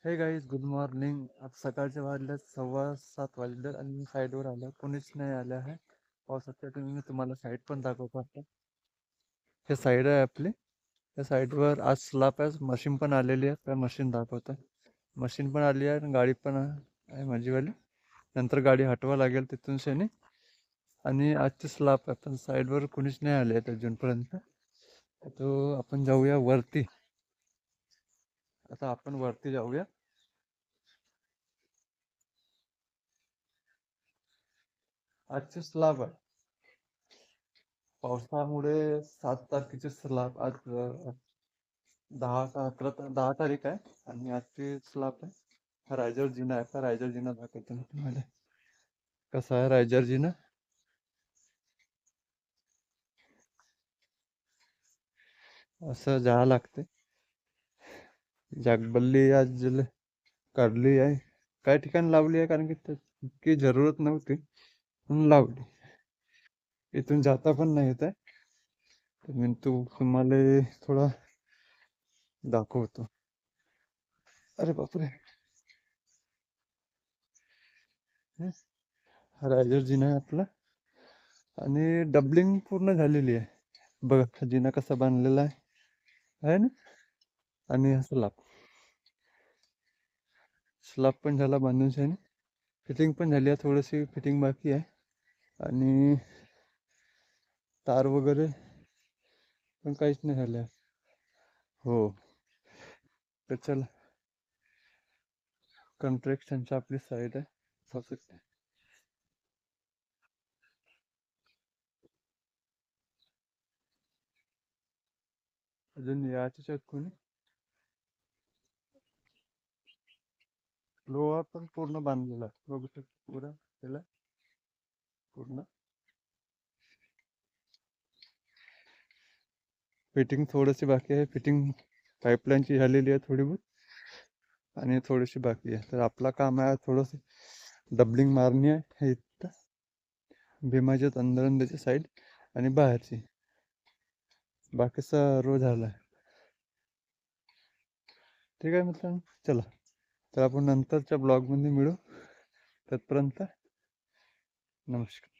हे guys, good morning. आता सकाळचे वाजले 7:15 वाजले आणि मी साईडवर आलो, कोणीच नाही आले आहे पावसाच्या. मी तुम्हाला साईड पण दाखवतो आता. हे साईड आहे आपली. त्या साईडवर आज स्लॅब आहे, मशीन पण आलेली आहे. त्या मशीन दाखवतं. मशीन पण आली आहे आणि गाडी पण आहे माझीवाली. नंतर गाडी हटवा लागेल तिथून शेणे. आणि आजची स्लॅब आहे, पण साईडवर कोणीच नाही आले आहेत अजूनपर्यंत. तो आपण जाऊया वरती. आता आपण वरती जाऊया. आजची स्लॅब आहे. पावसामुळे 7 तारखेची स्लॅब आज 10 तारीख आहे आणि आजची स्लॅब आहे. हा रायजर जिना आहे. का रायजर जिना दाखवतो ना तुम्हाला. कसा आहे रायजर जिना. असं जावं लागते. जागबल्ली आज काढली आहे. काही ठिकाणी लावली आहे कारण की इतकी जरूरत नव्हती म्हणून लावली. इथून जाता पण नाही येत आहे. तर मी तुम्हाला थोडा दाखवतो. अरे बापरे. हे, हा रायजर जिना आहे आपला. आणि डबलिंग पूर्ण झालेली आहे. बघा हा जिना कसा बांधलेला आहे ना. आणि हा स्लॅब पण झाला बांधून शाने. फिटिंग पण झाली आहे, थोडीशी फिटिंग बाकी आहे. आणि तार वगैरे पण काहीच नाही झालं आहे. हो. तर चला, कन्स्ट्रक्शनची आपली साईड आहे. असं अजून याच्यात कोणी लोहा पण पूर्ण बांधलेला आहे. बघू शकतो पुरा त्याला पूर्ण. फिटिंग थोडीशी बाकी आहे. फिटिंग पाईपलाईनची झालेली आहे थोडी बहुत. आणि थोडीशी बाकी आहे. तर आपला काम आहे थोडंसं डबलिंग मारणी आहे. हे इथं भीमाच्या अंदरची साईड आणि बाहेरची. बाकी सर्व झालं आहे. ठीक आहे मित्रांनो, चला. तर आपण नंतरच्या ब्लॉगमध्ये मिळू. तत्पर्यंत नमस्कार.